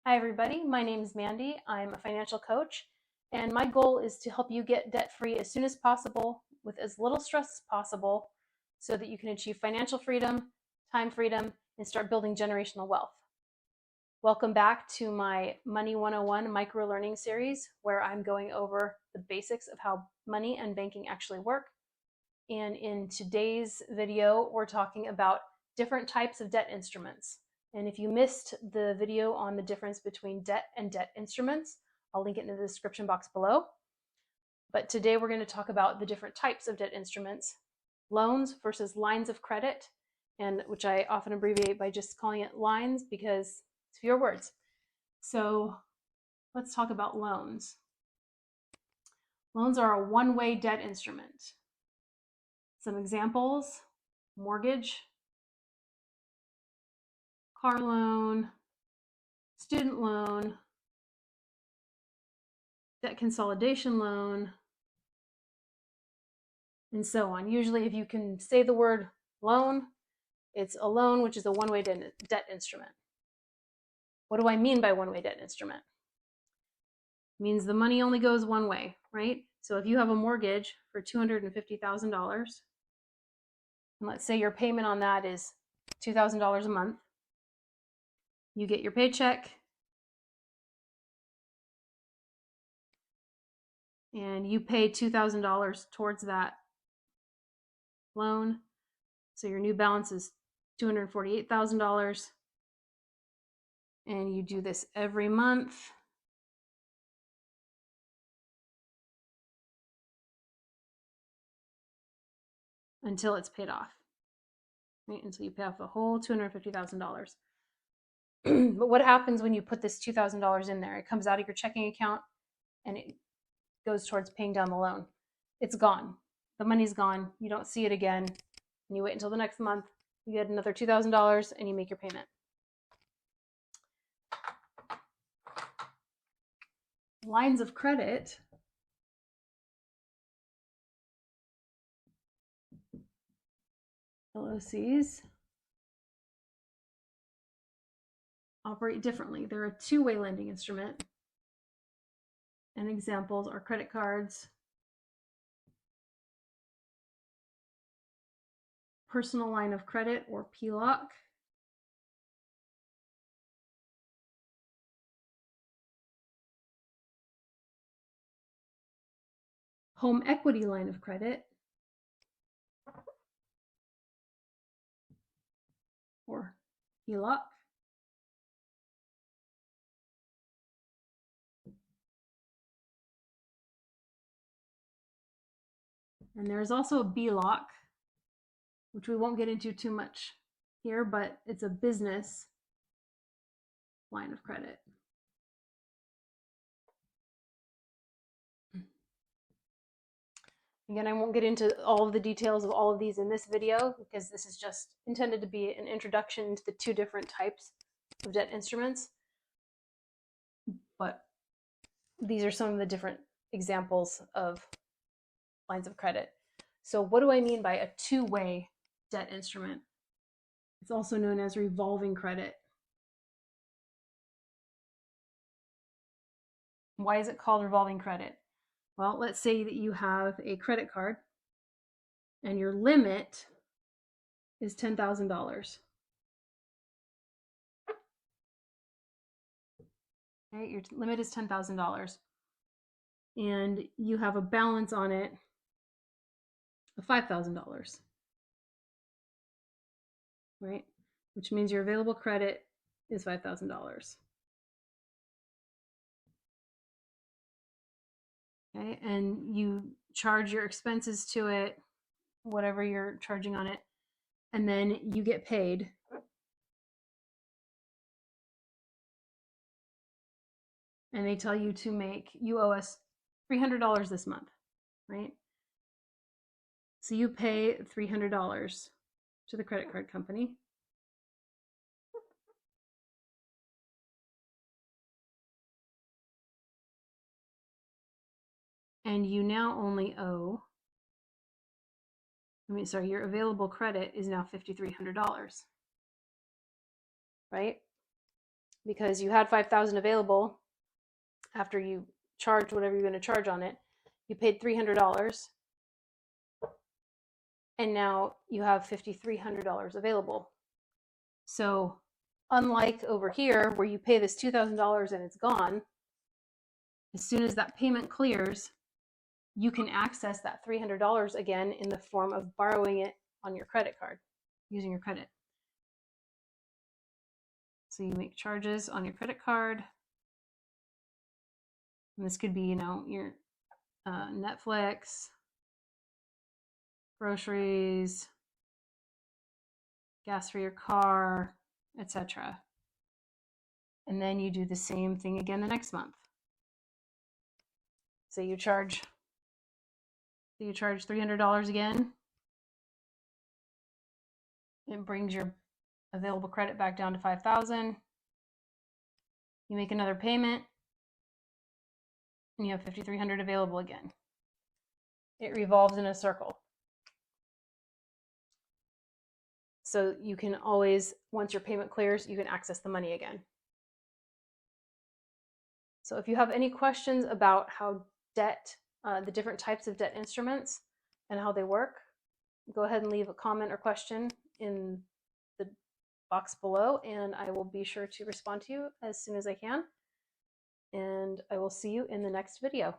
Hi, everybody. My name is Mandy. I'm a financial coach, and my goal is to help you get debt-free as soon as possible with as little stress as possible so that you can achieve financial freedom, time freedom, and start building generational wealth. Welcome back to my Money 101 micro learning series, where I'm going over the basics of how money and banking actually work. And in today's video, we're talking about different types of debt instruments. And if you missed the video on the difference between debt and debt instruments, I'll link it in the description box below. But today we're going to talk about the different types of debt instruments, loans versus lines of credit, and which I often abbreviate by just calling it lines because it's fewer words. So let's talk about loans. Loans are a one-way debt instrument. Some examples: mortgage, car loan, student loan, debt consolidation loan, and so on. Usually, if you can say the word loan, it's a loan, which is a one-way debt instrument. What do I mean by one-way debt instrument? It means the money only goes one way, right? So if you have a mortgage for $250,000, and let's say your payment on that is $2,000 a month, you get your paycheck, and you pay $2,000 towards that loan. So your new balance is $248,000. And you do this every month. Until it's paid off, right? Until you pay off the whole $250,000. But what happens when you put this $2,000 in there? It comes out of your checking account and it goes towards paying down the loan. It's gone. The money's gone. You don't see it again. And you wait until the next month. You get another $2,000 and you make your payment. Lines of credit LOCs operate differently. They're a two-way lending instrument. And examples are credit cards, personal line of credit or PLOC, home equity line of credit, or HELOC, and there's also a BLOC, which we won't get into too much here, but it's a business line of credit. Again, I won't get into all of the details of all of these in this video because this is just intended to be an introduction to the two different types of debt instruments. But these are some of the different examples of lines of credit. So what do I mean by a two-way debt instrument? It's also known as revolving credit. Why is it called revolving credit? Well, let's say that you have a credit card and your limit is $10,000. Okay, your limit is $10,000. And you have a balance on it of $5,000. Right? Which means your available credit is $5,000. Okay, and you charge your expenses to it, whatever you're charging on it, and then you get paid. And they tell you you owe us $300 this month, right? So you pay $300 to the credit card company. And you now only owe, your available credit is now $5,300, right? because you had $5,000 available after you charged whatever you're going to charge on it. You paid $300, and now you have $5,300 available. So unlike over here where you pay this $2,000 and it's gone, as soon as that payment clears, you can access that $300 again in the form of borrowing it on your credit card, using your credit. So you make charges on your credit card. And this could be, your Netflix, groceries, gas for your car, etc. And then you do the same thing again the next month. So you charge $300 again. It brings your available credit back down to $5,000. You make another payment, and you have $5,300 available again. It revolves in a circle. So you can always, once your payment clears, you can access the money again. So if you have any questions about how debt, the different types of debt instruments and how they work, go ahead and leave a comment or question in the box below, and I will be sure to respond to you as soon as I can. And I will see you in the next video.